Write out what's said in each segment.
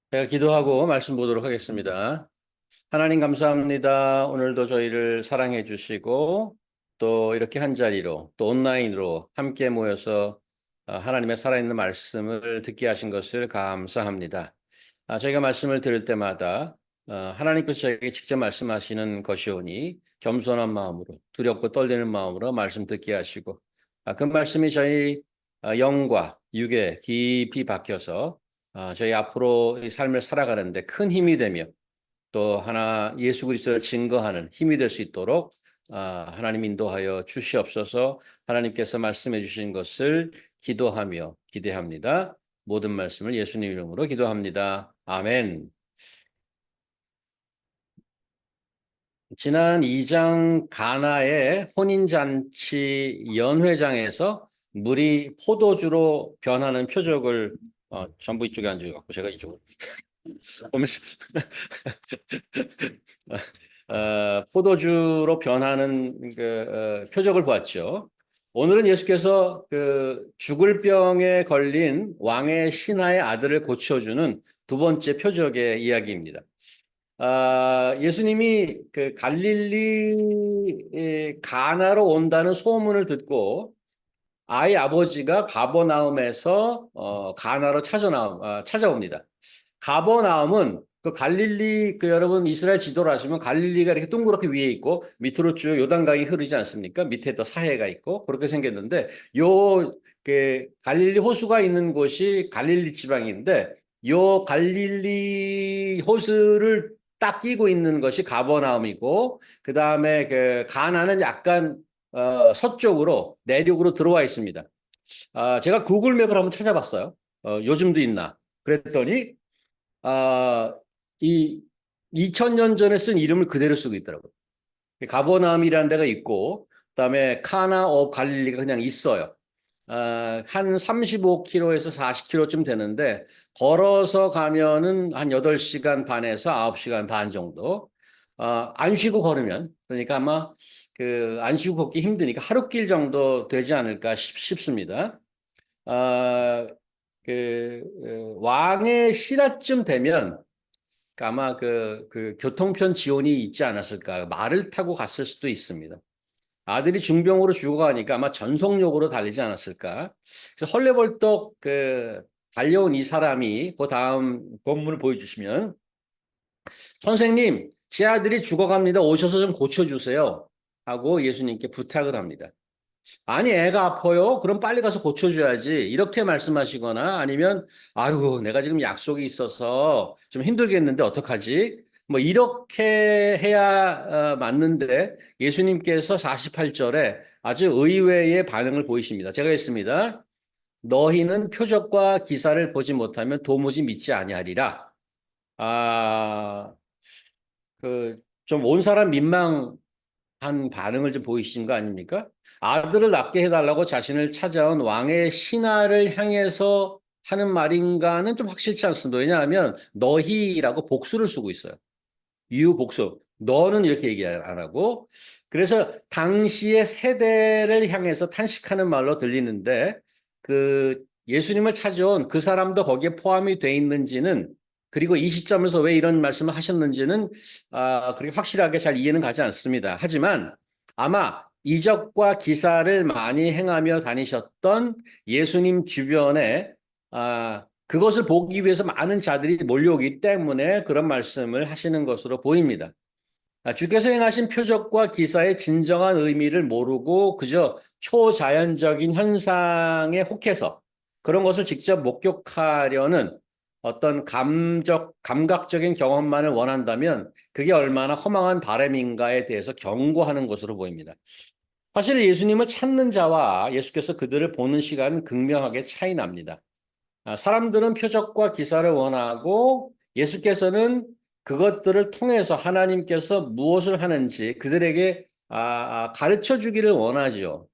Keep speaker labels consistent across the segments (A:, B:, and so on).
A: 제가 기도하고 말씀 보도록 하겠습니다. 하나님 감사합니다. 오늘도 저희를 사랑해 주시고 또 이렇게 한 자리로 또 온라인으로 함께 모여서 하나님의 살아있는 말씀을 듣게 하신 것을 감사합니다. 저희가 말씀을 들을 때마다 하나님께서 저에게 직접 말씀하시는 것이오니 겸손한 마음으로 두렵고 떨리는 마음으로 말씀 듣게 하시고 그 말씀이 저희 영과 육에 깊이 박혀서 저희 앞으로 이 삶을 살아가는데 큰 힘이 되며 또 하나 예수 그리스도를 증거하는 힘이 될 수 있도록 하나님 인도하여 주시옵소서. 하나님께서 말씀해 주신 것을 기도하며 기대합니다. 모든 말씀을 예수님 이름으로 기도합니다. 아멘. 지난 2장 가나의 혼인잔치 연회장에서 물이 포도주로 변하는 표적을 전부 이쪽에 앉아갖고 제가 이쪽으로 보면서 포도주로 변하는 표적을 보았죠. 오늘은 예수께서 그 죽을 병에 걸린 왕의 신하의 아들을 고쳐주는 두 번째 표적의 이야기입니다. 예수님이 그 갈릴리 가나로 온다는 소문을 듣고 아이 아버지가 가버나움에서 가나로 찾아옵니다. 가버나움은 그 갈릴리 그 여러분 이스라엘 지도를 하시면 갈릴리가 이렇게 동그랗게 위에 있고 밑으로 쭉 요단강이 흐르지 않습니까? 밑에 또 사해가 있고 그렇게 생겼는데 요 그 갈릴리 호수가 있는 곳이 갈릴리 지방인데 요 갈릴리 호수를 딱 끼고 있는 것이 가버나움이고 그 다음에 그 가나는 약간 서쪽으로 내륙으로 들어와 있습니다. 제가 구글 맵을 한번 찾아봤어요. 요즘도 있나? 그랬더니 아, 이 2000년 전에 쓴 이름을 그대로 쓰고 있더라고요. 가버나움이라는 데가 있고, 그다음에 카나 오 갈릴리가 그냥 있어요. 한 35km에서 40km쯤 되는데 걸어서 가면은 한 8시간 반에서 9시간 반 정도. 안 쉬고 걸으면 그러니까 아마 그 안 쉬고 걷기 힘드니까 하루길 정도 되지 않을까 싶습니다. 아, 왕의 실화쯤 되면 아마 그 교통편 지원이 있지 않았을까. 말을 타고 갔을 수도 있습니다. 아들이 중병으로 죽어가니까 아마 전속력으로 달리지 않았을까. 그래서 헐레벌떡 달려온 이 사람이 그 다음 본문을 보여주시면 선생님, 제 아들이 죽어갑니다. 오셔서 좀 고쳐주세요. 하고 예수님께 부탁을 합니다. 아니, 애가 아파요? 그럼 빨리 가서 고쳐줘야지. 이렇게 말씀하시거나 아니면, 아유, 내가 지금 약속이 있어서 좀 힘들겠는데 어떡하지? 뭐, 이렇게 해야 맞는데 예수님께서 48절에 아주 의외의 반응을 보이십니다. 제가 했습니다. 너희는 표적과 기사를 보지 못하면 도무지 믿지 아니하리라. 아, 좀 온 사람 민망한 반응을 좀 보이신 거 아닙니까? 아들을 낳게 해달라고 자신을 찾아온 왕의 신하를 향해서 하는 말인가는 좀 확실치 않습니다. 왜냐하면 너희라고 복수를 쓰고 있어요. 유복수. 너는 이렇게 얘기 안 하고. 그래서 당시의 세대를 향해서 탄식하는 말로 들리는데 그 예수님을 찾아온 그 사람도 거기에 포함이 돼 있는지는 그리고 이 시점에서 왜 이런 말씀을 하셨는지는 그렇게 확실하게 잘 이해는 가지 않습니다. 하지만 아마 이적과 기사를 많이 행하며 다니셨던 예수님 주변에 그것을 보기 위해서 많은 자들이 몰려오기 때문에 그런 말씀을 하시는 것으로 보입니다. 주께서 행하신 표적과 기사의 진정한 의미를 모르고 그저 초자연적인 현상에 혹해서 그런 것을 직접 목격하려는 어떤 감각적인 경험만을 원한다면 그게 얼마나 허망한 바람인가에 대해서 경고하는 것으로 보입니다. 사실 예수님을 찾는 자와 예수께서 그들을 보는 시간은 극명하게 차이 납니다. 사람들은 표적과 기사를 원하고 예수께서는 그것들을 통해서 하나님께서 무엇을 하는지 그들에게 가르쳐 주기를 원하지요.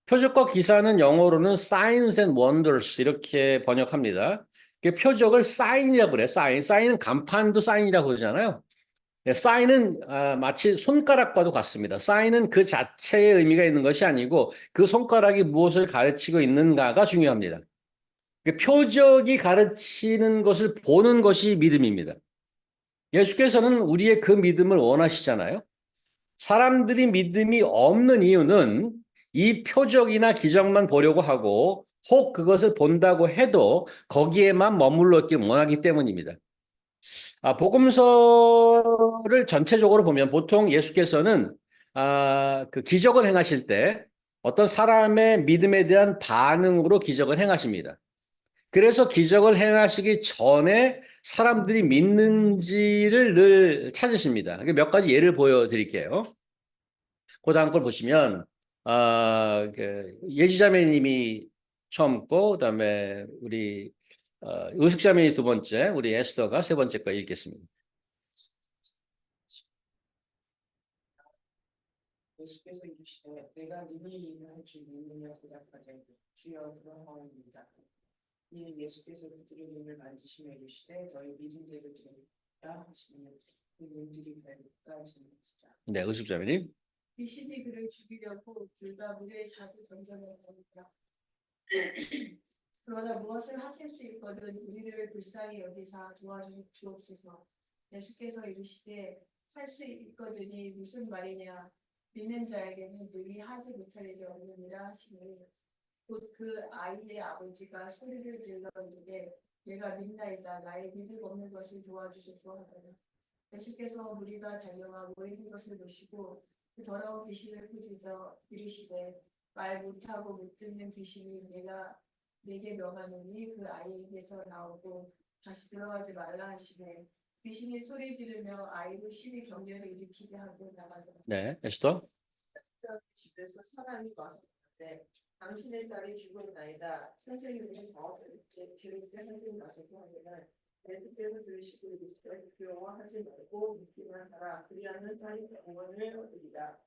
A: 표적과 기사는 영어로는 signs and wonders 이렇게 번역합니다. 그 표적을 사인이라고 그래요. 사인은 간판도 사인이라고 그러잖아요. 사인은 마치 손가락과도 같습니다. 사인은 그 자체의 의미가 있는 것이 아니고 그 손가락이 무엇을 가르치고 있는가가 중요합니다. 그 표적이 가르치는 것을 보는 것이 믿음입니다. 예수께서는 우리의 그 믿음을 원하시잖아요. 사람들이 믿음이 없는 이유는 이 표적이나 기적만 보려고 하고 혹 그것을 본다고 해도 거기에만 머물러 있기 원하기 때문입니다. 복음서를 전체적으로 보면 보통 예수께서는 그 기적을 행하실 때 어떤 사람의 믿음에 대한 반응으로 기적을 행하십니다. 그래서 기적을 행하시기 전에 사람들이 믿는지를 늘 찾으십니다. 몇 가지 예를 보여드릴게요. 그 다음 걸 보시면 예지자매님이 처음 거, 그다음에 우리 의숙자매님 두 번째, 우리 에스더가 세 번째 거 읽겠습니다.
B: 예수께서 이르시되 내가 능히 일을 할 줄 믿느냐 대답하되 주여 그러하오니이다. 이에 예수께서 그들의 눈을 만지시며 이르시되 너희 믿음대로 되리라 하시니 그 눈들이 밝았다 하시니라.
A: 네, 의숙자매님.
C: 귀신이 그를 죽이려고 둘 다 물에 자주 던져놓으니까 그러나 무엇을 하실 수 있거든 우리를 불쌍히 여기사 도와주옵소서. 예수께서 이르시되 할 수 있거든이 무슨 말이냐 믿는 자에게는 능히 하지 못할 일이 없느니라 하시니 곧 그 아이의 아버지가 소리를 질러 이르되 내가 믿나이다 나의 믿음 없는 것을 도와주소서 하더라. 예수께서 무리가 달려와 모이는 것을 보시고 그 더러운 귀신을 꾸짖어 이르시되 말 못하고 못 듣는 귀신이 내게 명하노니 그 아이에게서 나오고 다시 들어가지 말라 하시되 귀신이 소리 지르며 아이로 심히 경련을 일으키게 하고 나가더라.
A: 네, 에스더.
B: 집에서 사람이 와서 그런데 당신의 딸이 죽었나이다. 선생님이 더 괴롭게 하지 마소서 하기를 예수께서 들으시고 이르시되 두려워하지 말고 믿기만 하라. 그리하면 딸이 영원을 얻으리라.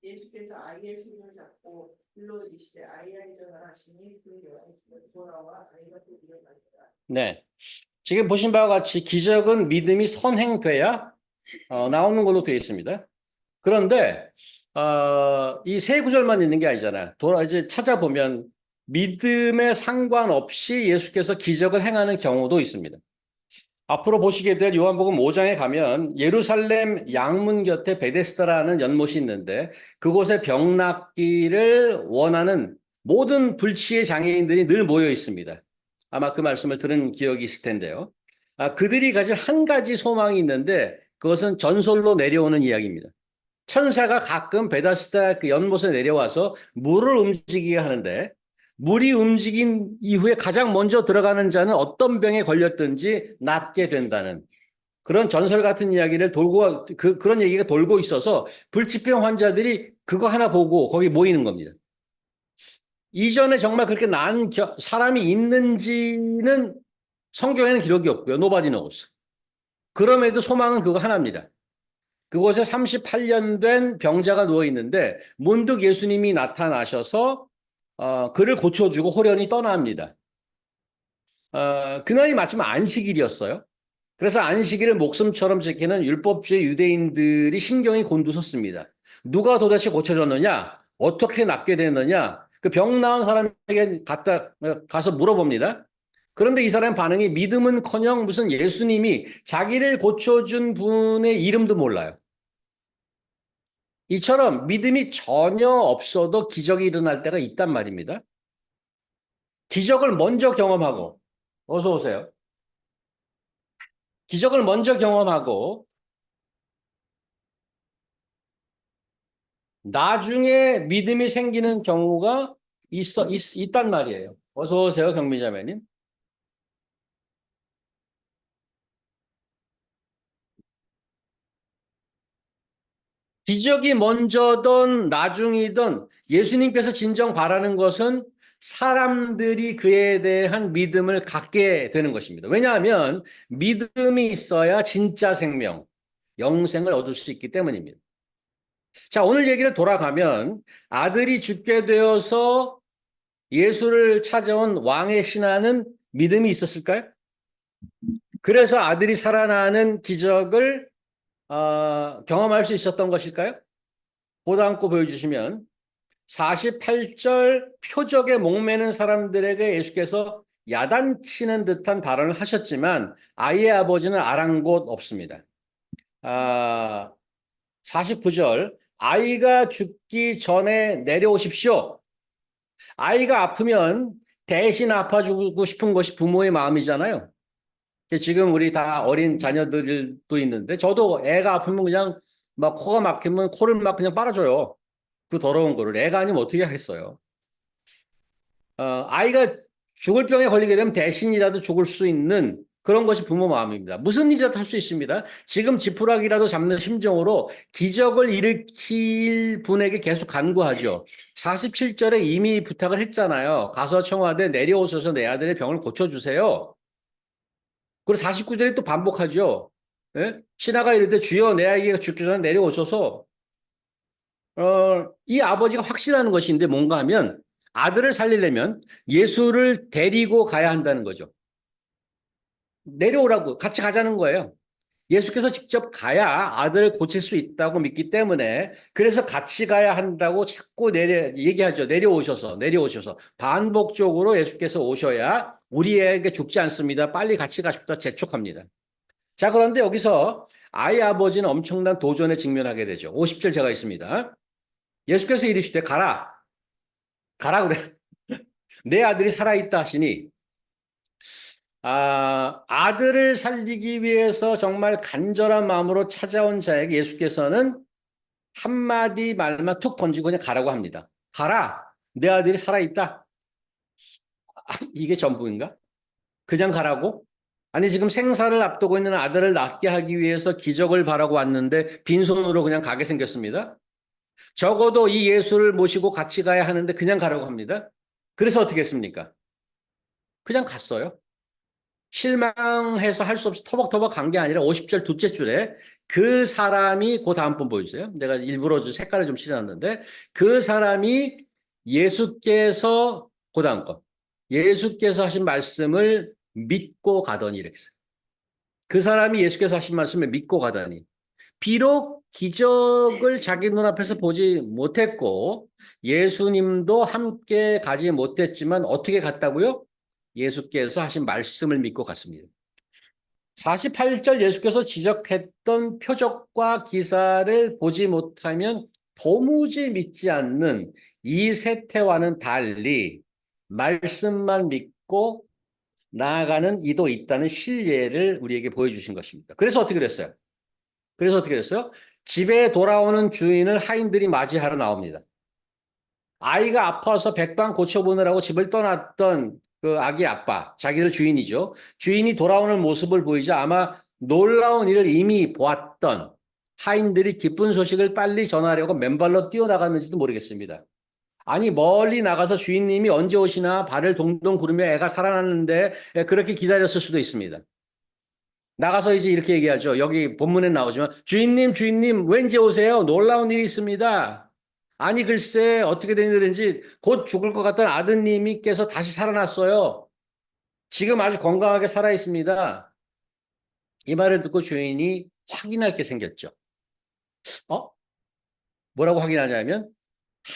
B: 예수께서 아이의 손을 잡고 불러 이르시되 아이야 일어나라 하시니 그 여인이 돌아와 아이가 또 일어나니라.
A: 네, 지금 보신 바와 같이 기적은 믿음이 선행돼야 나오는 걸로 되어 있습니다. 그런데 이 세 구절만 있는 게 아니잖아요. 이제 찾아보면 믿음에 상관없이 예수께서 기적을 행하는 경우도 있습니다. 앞으로 보시게 될 요한복음 5장에 가면 예루살렘 양문 곁에 베데스다라는 연못이 있는데 그곳에 병 낫기를 원하는 모든 불치의 장애인들이 늘 모여 있습니다. 아마 그 말씀을 들은 기억이 있을 텐데요. 그들이 가진 한 가지 소망이 있는데 그것은 전솔로 내려오는 이야기입니다. 천사가 가끔 베다스다 그 연못에 내려와서 물을 움직이게 하는데 물이 움직인 이후에 가장 먼저 들어가는 자는 어떤 병에 걸렸든지 낫게 된다는 그런 전설 같은 이야기를 그런 얘기가 돌고 있어서 불치병 환자들이 그거 하나 보고 거기 모이는 겁니다. 이전에 정말 그렇게 나은 사람이 있는지는 성경에는 기록이 없고요. Nobody knows. 그럼에도 소망은 그거 하나입니다. 그곳에 38년 된 병자가 누워 있는데 문득 예수님이 나타나셔서 그를 고쳐주고 호련히 떠납니다. 그날이 마침 안식일이었어요. 그래서 안식일을 목숨처럼 지키는 율법주의 유대인들이 신경이 곤두섰습니다. 누가 도대체 고쳐줬느냐? 어떻게 낫게 됐느냐? 그 병 나은 사람에게 가서 물어봅니다. 그런데 이 사람 반응이 믿음은커녕 무슨 예수님이 자기를 고쳐준 분의 이름도 몰라요. 이처럼 믿음이 전혀 없어도 기적이 일어날 때가 있단 말입니다. 기적을 먼저 경험하고, 어서 오세요. 기적을 먼저 경험하고, 나중에 믿음이 생기는 경우가 있단 말이에요. 어서 오세요, 경미자매님. 기적이 먼저든 나중이든 예수님께서 진정 바라는 것은 사람들이 그에 대한 믿음을 갖게 되는 것입니다. 왜냐하면 믿음이 있어야 진짜 생명, 영생을 얻을 수 있기 때문입니다. 자, 오늘 얘기를 돌아가면 아들이 죽게 되어서 예수를 찾아온 왕의 신하는 믿음이 있었을까요? 그래서 아들이 살아나는 기적을 경험할 수 있었던 것일까요? 보다 함께 보여주시면 48절 표적에 목매는 사람들에게 예수께서 야단치는 듯한 발언을 하셨지만 아이의 아버지는 아랑곳 없습니다. 49절 아이가 죽기 전에 내려오십시오. 아이가 아프면 대신 아파주고 싶은 것이 부모의 마음이잖아요. 지금 우리 다 어린 자녀들도 있는데 저도 애가 아프면 그냥 막 코가 막히면 코를 막 그냥 빨아줘요. 그 더러운 거를. 애가 아니면 어떻게 하겠어요. 아이가 죽을 병에 걸리게 되면 대신이라도 죽을 수 있는 그런 것이 부모 마음입니다. 무슨 일이라도 할 수 있습니다. 지금 지푸라기라도 잡는 심정으로 기적을 일으킬 분에게 계속 간구하죠. 47절에 이미 부탁을 했잖아요. 가서 청와대 내려오셔서 내 아들의 병을 고쳐주세요. 그리고 49절에 또 반복하죠. 예? 신하가 이럴 주여 내 아이가 죽기 전에 내려오셔서 이 아버지가 확신하는 것인데 뭔가 하면 아들을 살리려면 예수를 데리고 가야 한다는 거죠. 내려오라고 같이 가자는 거예요. 예수께서 직접 가야 아들을 고칠 수 있다고 믿기 때문에 그래서 같이 가야 한다고 자꾸 얘기하죠. 내려오셔서 반복적으로 예수께서 오셔야 우리에게 죽지 않습니다. 빨리 같이 가십시다. 재촉합니다. 자, 그런데 여기서 아이 아버지는 엄청난 도전에 직면하게 되죠. 50절 제가 있습니다. 예수께서 이르시되 가라 그래. 내 아들이 살아있다 하시니 아들을 살리기 위해서 정말 간절한 마음으로 찾아온 자에게 예수께서는 한마디 말만 툭 던지고 그냥 가라고 합니다. 가라. 내 아들이 살아있다. 이게 전부인가? 그냥 가라고? 아니 지금 생사를 앞두고 있는 아들을 낫게 하기 위해서 기적을 바라고 왔는데 빈손으로 그냥 가게 생겼습니다. 적어도 이 예수를 모시고 같이 가야 하는데 그냥 가라고 합니다. 그래서 어떻게 했습니까? 그냥 갔어요. 실망해서 할 수 없이 터벅터벅 간 게 아니라 50절 둘째 줄에 그 사람이 그 다음 번 보여주세요. 내가 일부러 색깔을 좀 칠해놨는데 그 사람이 예수께서 그 다음 거 예수께서 하신 말씀을 믿고 가더니 이렇게 했어요. 그 사람이 예수께서 하신 말씀을 믿고 가더니 비록 기적을 자기 눈앞에서 보지 못했고 예수님도 함께 가지 못했지만 어떻게 갔다고요? 예수께서 하신 말씀을 믿고 갔습니다. 48절 예수께서 지적했던 표적과 기사를 보지 못하면 도무지 믿지 않는 이 세태와는 달리 말씀만 믿고 나아가는 이도 있다는 신뢰를 우리에게 보여주신 것입니다. 그래서 어떻게 됐어요? 집에 돌아오는 주인을 하인들이 맞이하러 나옵니다. 아이가 아파서 백방 고쳐보느라고 집을 떠났던 그 아기 아빠, 자기들 주인이죠. 주인이 돌아오는 모습을 보이자 아마 놀라운 일을 이미 보았던 하인들이 기쁜 소식을 빨리 전하려고 맨발로 뛰어나갔는지도 모르겠습니다. 아니 멀리 나가서 주인님이 언제 오시나 발을 동동 구르며 애가 살아났는데 그렇게 기다렸을 수도 있습니다. 나가서 이제 이렇게 얘기하죠. 여기 본문에 나오지만 주인님 왠지 오세요. 놀라운 일이 있습니다. 아니 글쎄 어떻게 된 일인지 곧 죽을 것 같던 아드님께서 다시 살아났어요. 지금 아주 건강하게 살아 있습니다. 이 말을 듣고 주인이 확인할 게 생겼죠. 뭐라고 확인하냐면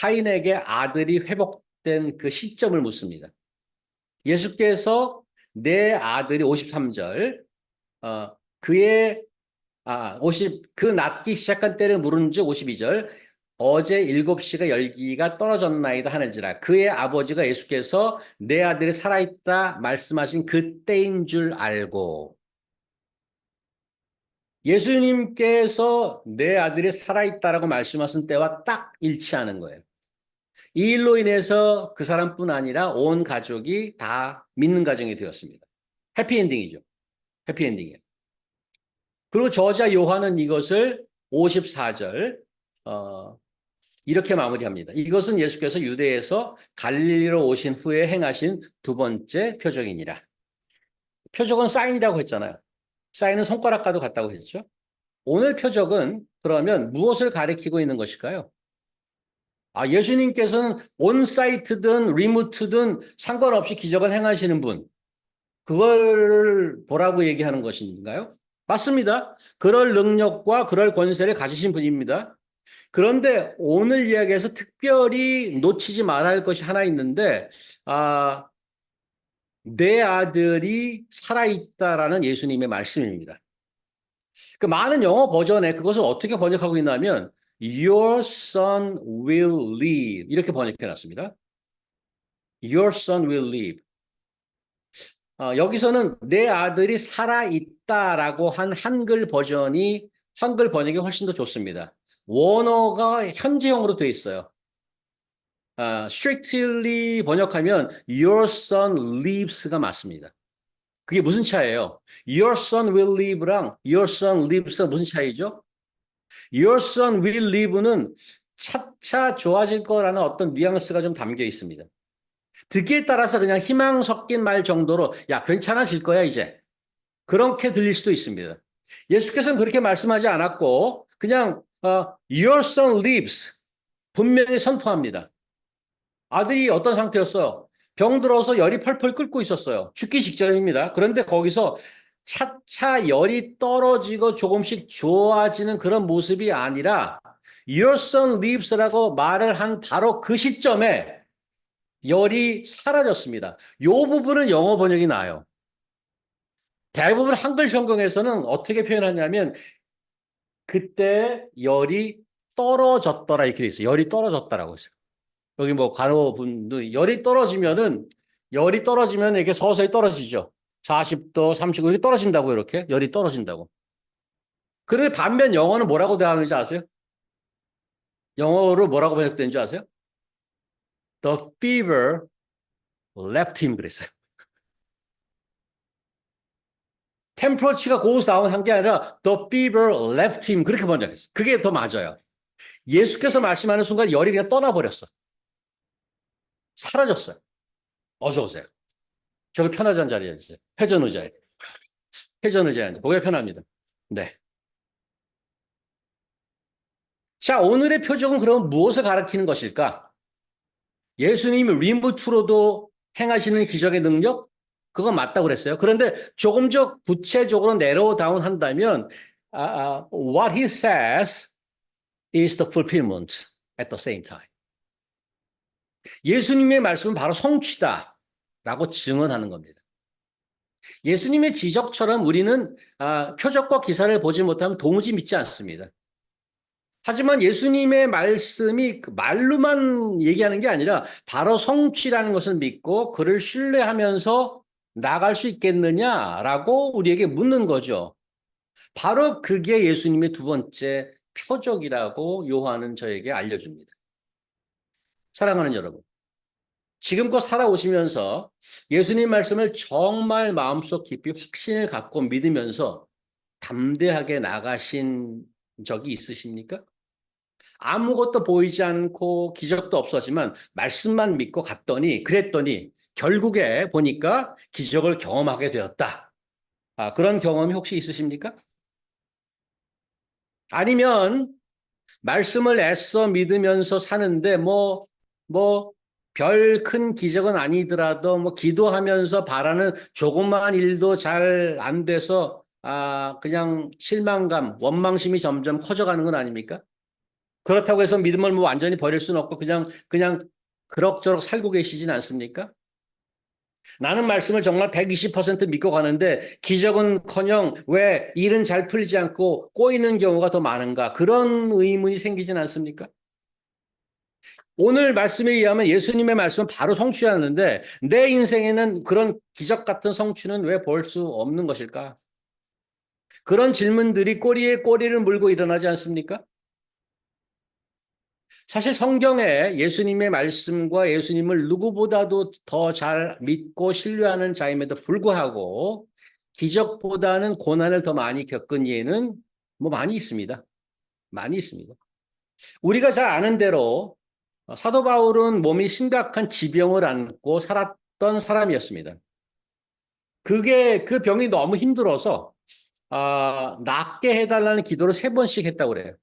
A: 하인에게 아들이 회복된 그 시점을 묻습니다. 예수께서 내 아들이 53절 그 낫기 시작한 때를 물은즉 52절 어제 7시가 열기가 떨어졌나이다 하는지라 그의 아버지가 예수께서 내 아들이 살아있다 말씀하신 그때인 줄 알고 예수님께서 내 아들이 살아있다라고 말씀하신 때와 딱 일치하는 거예요. 이 일로 인해서 그 사람뿐 아니라 온 가족이 다 믿는 가정이 되었습니다. 해피엔딩이죠. 해피엔딩이에요. 그리고 저자 요한은 이것을 54절 이렇게 마무리합니다. 이것은 예수께서 유대에서 갈릴리로 오신 후에 행하신 두 번째 표적이니라. 표적은 사인이라고 했잖아요. 사인은 손가락과도 같다고 했죠. 오늘 표적은 그러면 무엇을 가리키고 있는 것일까요? 예수님께서는 온사이트든 리모트든 상관없이 기적을 행하시는 분. 그걸 보라고 얘기하는 것인가요? 맞습니다. 그럴 능력과 그럴 권세를 가지신 분입니다. 그런데 오늘 이야기에서 특별히 놓치지 말아야 할 것이 하나 있는데, 내 아들이 살아있다라는 예수님의 말씀입니다. 그 많은 영어 버전에 그것을 어떻게 번역하고 있냐면, Your son will live. 이렇게 번역해 놨습니다. Your son will live. 여기서는 내 아들이 살아있다라고 한 한글 번역이 훨씬 더 좋습니다. 원어가 현재형으로 되어 있어요. strictly 번역하면 Your son lives가 맞습니다. 그게 무슨 차이예요? Your son will live랑 Your son lives가 무슨 차이죠? Your son will live는 차차 좋아질 거라는 어떤 뉘앙스가 좀 담겨 있습니다. 듣기에 따라서 그냥 희망 섞인 말 정도로 야, 괜찮아질 거야 이제. 그렇게 들릴 수도 있습니다. 예수께서는 그렇게 말씀하지 않았고 그냥 Your son lives 분명히 선포합니다. 아들이 어떤 상태였어요? 병들어서 열이 펄펄 끓고 있었어요. 죽기 직전입니다. 그런데 거기서 차차 열이 떨어지고 조금씩 좋아지는 그런 모습이 아니라 Your son lives라고 말을 한 바로 그 시점에 열이 사라졌습니다. 이 부분은 영어 번역이 나아요. 대부분 한글 성경에서는 어떻게 표현하냐면 그때 열이 떨어졌더라 이렇게 돼 있어요. 열이 떨어졌다라고 했어요. 여기 뭐 간호분도 열이 떨어지면 이렇게 서서히 떨어지죠. 40도, 30도 이렇게 떨어진다고 이렇게 열이 떨어진다고. 그런데 반면 영어는 뭐라고 대하는지 아세요? 영어로 뭐라고 번역되는지 아세요? The fever left him 그랬어요. 템퍼러치가 고스 다운 한 게 아니라 the fever left him 그렇게 번역했어요. 그게 더 맞아요. 예수께서 말씀하는 순간 열이 그냥 떠나버렸어. 사라졌어요. 어서 오세요. 저기 편하지 않은 자리에 앉으세요. 회전 의자에. 회전 의자에 앉아. 거기가 편합니다. 네. 자, 오늘의 표적은 그럼 무엇을 가리키는 것일까? 예수님이 리모트로도 행하시는 기적의 능력? 그건 맞다고 그랬어요. 그런데 조금 더 구체적으로 내로 다운 한다면 what he says is the fulfillment at the same time. 예수님의 말씀은 바로 성취다라고 증언하는 겁니다. 예수님의 지적처럼 우리는 표적과 기사를 보지 못하면 도무지 믿지 않습니다. 하지만 예수님의 말씀이 말로만 얘기하는 게 아니라 바로 성취라는 것을 믿고 그를 신뢰하면서 나아갈 수 있겠느냐라고 우리에게 묻는 거죠. 바로 그게 예수님의 두 번째 표적이라고 요한은 저에게 알려줍니다. 사랑하는 여러분, 지금껏 살아오시면서 예수님 말씀을 정말 마음속 깊이 확신을 갖고 믿으면서 담대하게 나가신 적이 있으십니까? 아무것도 보이지 않고 기적도 없었지만 말씀만 믿고 그랬더니 결국에 보니까 기적을 경험하게 되었다. 그런 경험이 혹시 있으십니까? 아니면 말씀을 애써 믿으면서 사는데 별 큰 기적은 아니더라도 기도하면서 바라는 조그마한 일도 잘 안 돼서 그냥 실망감, 원망심이 점점 커져가는 건 아닙니까? 그렇다고 해서 믿음을 완전히 버릴 수는 없고 그냥 그럭저럭 살고 계시진 않습니까? 나는 말씀을 정말 120% 믿고 가는데 기적은커녕 왜 일은 잘 풀리지 않고 꼬이는 경우가 더 많은가? 그런 의문이 생기진 않습니까? 오늘 말씀에 의하면 예수님의 말씀은 바로 성취하는데 내 인생에는 그런 기적 같은 성취는 왜 볼 수 없는 것일까? 그런 질문들이 꼬리에 꼬리를 물고 일어나지 않습니까? 사실 성경에 예수님의 말씀과 예수님을 누구보다도 더 잘 믿고 신뢰하는 자임에도 불구하고 기적보다는 고난을 더 많이 겪은 예는 많이 있습니다. 많이 있습니다. 우리가 잘 아는 대로 사도 바울은 몸이 심각한 지병을 안고 살았던 사람이었습니다. 그 병이 너무 힘들어서 낫게 해달라는 기도를 3번씩 했다고 그래요.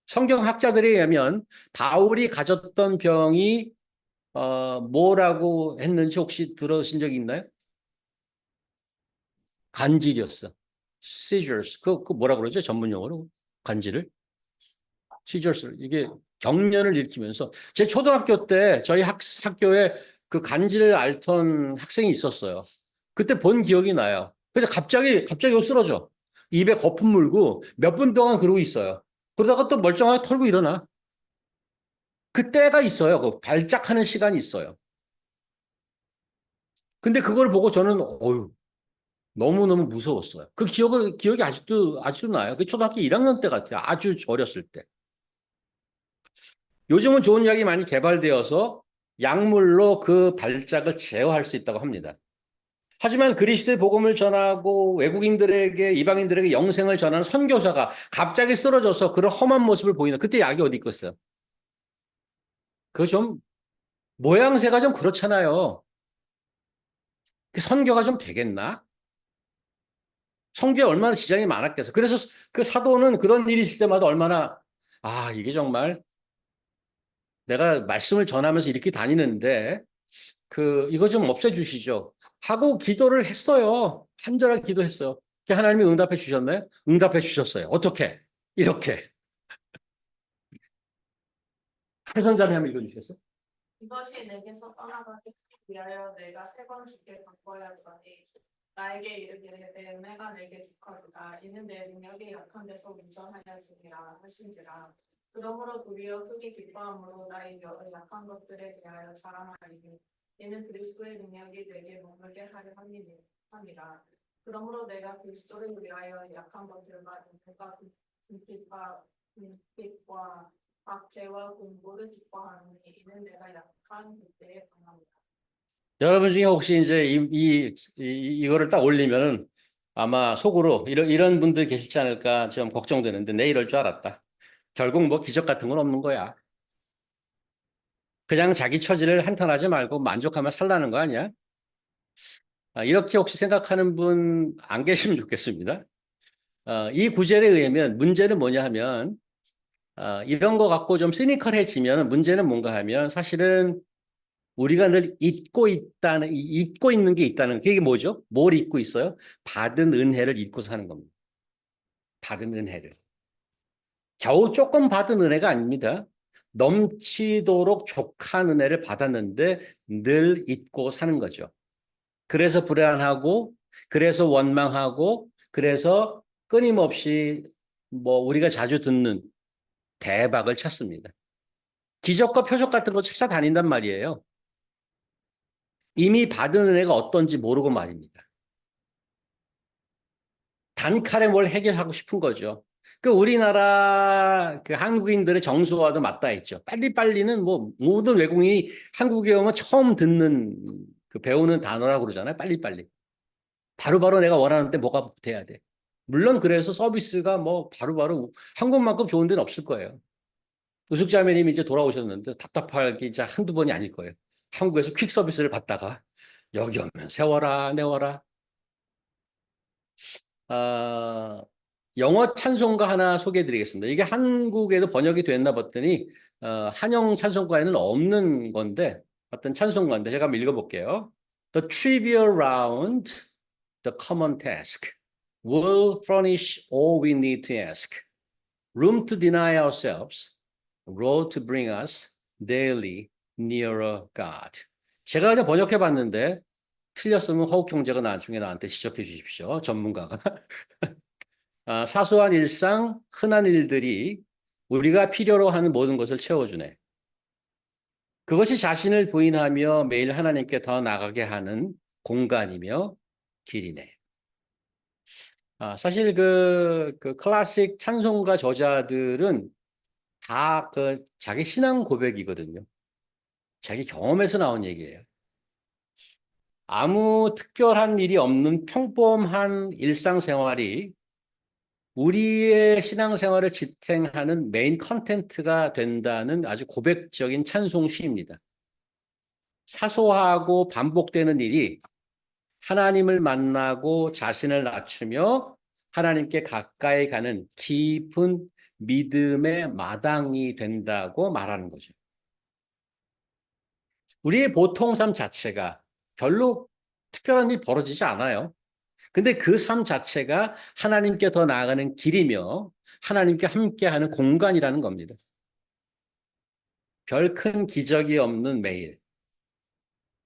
A: 성경학자들에 의하면 바울이 가졌던 병이 뭐라고 했는지 혹시 들으신 적이 있나요? 간질이었어. seizures. 그 뭐라 그러죠? 전문 용어로 간질을? 시저스 이게 경련을 일으키면서 제 초등학교 때 저희 학교에 그 간지를 앓던 학생이 있었어요. 그때 본 기억이 나요. 근데 갑자기 이거 쓰러져. 입에 거품 물고 몇 분 동안 그러고 있어요. 그러다가 또 멀쩡하게 털고 일어나. 그 때가 있어요. 그 발작하는 시간이 있어요. 근데 그걸 보고 저는 어휴 너무너무 무서웠어요. 그 기억이 아직도 나요. 그 초등학교 1학년 때 같아요. 아주 어렸을 때. 요즘은 좋은 약이 많이 개발되어서 약물로 그 발작을 제어할 수 있다고 합니다. 하지만 그리스도의 복음을 전하고 외국인들에게 이방인들에게 영생을 전하는 선교사가 갑자기 쓰러져서 그런 험한 모습을 보이는 그때 약이 어디 있겠어요? 그 좀 모양새가 좀 그렇잖아요. 그 선교가 좀 되겠나? 선교에 얼마나 지장이 많았겠어. 그래서 그 사도는 그런 일이 있을 때마다 얼마나 이게 정말 내가 말씀을 전하면서 이렇게 다니는데 이거 좀 없애주시죠. 하고 기도를 했어요. 간절하게 기도했어요. 하나님이 응답해 주셨나요? 응답해 주셨어요. 어떻게? 이렇게. 해선자매 한번 읽어주시겠어요?
B: 이것이 내게서 떠나가기 위하여 내가 세 번 주께 바꿔야 하더니 나에게 이르기를 내 은혜가 내게 주거니와 이는 내 능력이 약한 데서 운전하였으니라 하신지라. 그러므로 도리어 크게 기뻐함으로 나의 약한 것들에 대하여 자랑하리니 이는 그리스도의 능력이 내게 머물게 하려 함이라. 그러므로 내가 그리스도를 위하여 약한 것들과 눈물과 궁핍과 박해와 공고를 기뻐하노니 이는 내가 약한 그때에 강함이다.
A: 여러분 중에 혹시 이제 이거를 딱 올리면은 아마 속으로 이런 분들 계시지 않을까 좀 걱정되는데 내 이럴 줄 알았다. 결국 뭐 기적 같은 건 없는 거야. 그냥 자기 처지를 한탄하지 말고 만족하며 살라는 거 아니야? 이렇게 혹시 생각하는 분 안 계시면 좋겠습니다. 이 구절에 의하면 문제는 뭐냐 하면 이런 거 갖고 좀 시니컬해지면 문제는 뭔가 하면 사실은 우리가 늘 잊고 있는 게 있다는 그게 뭐죠? 뭘 잊고 있어요? 받은 은혜를 잊고 사는 겁니다. 받은 은혜를. 겨우 조금 받은 은혜가 아닙니다. 넘치도록 족한 은혜를 받았는데 늘 잊고 사는 거죠. 그래서 불안하고, 그래서 원망하고, 그래서 끊임없이 뭐 우리가 자주 듣는 대박을 찾습니다. 기적과 표적 같은 거 찾아다닌단 말이에요. 이미 받은 은혜가 어떤지 모르고 말입니다. 단칼에 뭘 해결하고 싶은 거죠. 그 우리나라 그 한국인들의 정서와도 맞닿아 있죠. 빨리빨리는 뭐 모든 외국인이 한국에 오면 처음 듣는 그 배우는 단어라고 그러잖아요. 빨리빨리. 바로바로 내가 원하는데 뭐가 돼야 돼. 물론 그래서 서비스가 뭐 바로바로 한국만큼 좋은 데는 없을 거예요. 우숙자매님이 이제 돌아오셨는데 답답할 게 이제 한두 번이 아닐 거예요. 한국에서 퀵 서비스를 받다가 여기 오면 세워라 내워라. 아, 영어 찬송가 하나 소개해드리겠습니다. 이게 한국에도 번역이 됐나 봤더니 한영 찬송가에는 없는 건데 어떤 찬송가인데 제가 한번 읽어볼게요. The trivial round, the common task will furnish all we need to ask. Room to deny ourselves, road to bring us daily nearer God. 제가 그냥 번역해봤는데 틀렸으면 허욱 형제가 나중에 나한테 지적해 주십시오. 전문가가. 사소한 일상, 흔한 일들이 우리가 필요로 하는 모든 것을 채워주네. 그것이 자신을 부인하며 매일 하나님께 더 나가게 하는 공간이며 길이네. 사실 그 클래식 찬송가 저자들은 다 자기 신앙 고백이거든요. 자기 경험에서 나온 얘기예요. 아무 특별한 일이 없는 평범한 일상생활이 우리의 신앙생활을 지탱하는 메인 컨텐츠가 된다는 아주 고백적인 찬송 시입니다. 사소하고 반복되는 일이 하나님을 만나고 자신을 낮추며 하나님께 가까이 가는 깊은 믿음의 마당이 된다고 말하는 거죠. 우리의 보통 삶 자체가 별로 특별한 일이 벌어지지 않아요. 근데 그 삶 자체가 하나님께 더 나아가는 길이며 하나님께 함께하는 공간이라는 겁니다. 별 큰 기적이 없는 매일.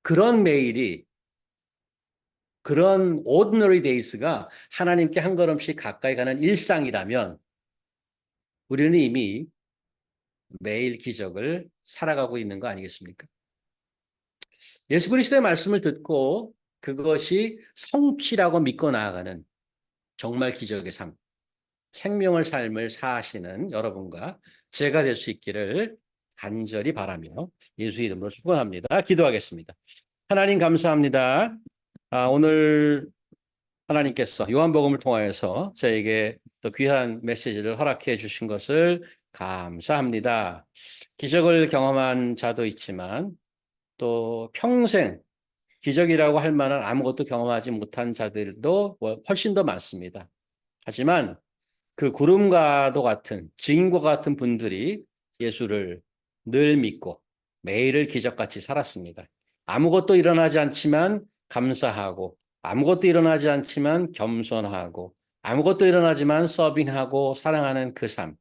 A: 그런 매일이, 그런 ordinary days가 하나님께 한 걸음씩 가까이 가는 일상이라면 우리는 이미 매일 기적을 살아가고 있는 거 아니겠습니까? 예수 그리스도의 말씀을 듣고 그것이 성취라고 믿고 나아가는 정말 기적의 삶, 생명의 삶을 사시는 여러분과 제가 될 수 있기를 간절히 바라며 예수 이름으로 축원합니다. 기도하겠습니다. 하나님 감사합니다. 오늘 하나님께서 요한복음을 통하여서 저에게 또 귀한 메시지를 허락해 주신 것을 감사합니다. 기적을 경험한 자도 있지만 또 평생 기적이라고 할 만한 아무것도 경험하지 못한 자들도 훨씬 더 많습니다. 하지만 그 구름과도 같은 증인과 같은 분들이 예수를 늘 믿고 매일을 기적같이 살았습니다. 아무것도 일어나지 않지만 감사하고 아무것도 일어나지 않지만 겸손하고 아무것도 일어나지만 서빙하고 사랑하는 그 삶.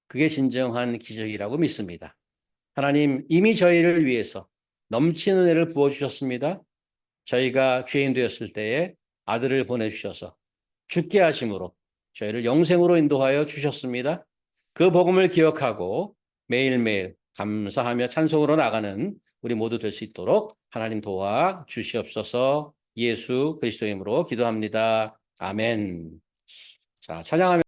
A: 그게 진정한 기적이라고 믿습니다. 하나님 이미 저희를 위해서 넘치는 은혜를 부어주셨습니다. 저희가 죄인 되었을 때에 아들을 보내주셔서 죽게 하심으로 저희를 영생으로 인도하여 주셨습니다. 그 복음을 기억하고 매일매일 감사하며 찬송으로 나가는 우리 모두 될 수 있도록 하나님 도와 주시옵소서. 예수 그리스도의 이름으로 기도합니다. 아멘. 자, 찬양하며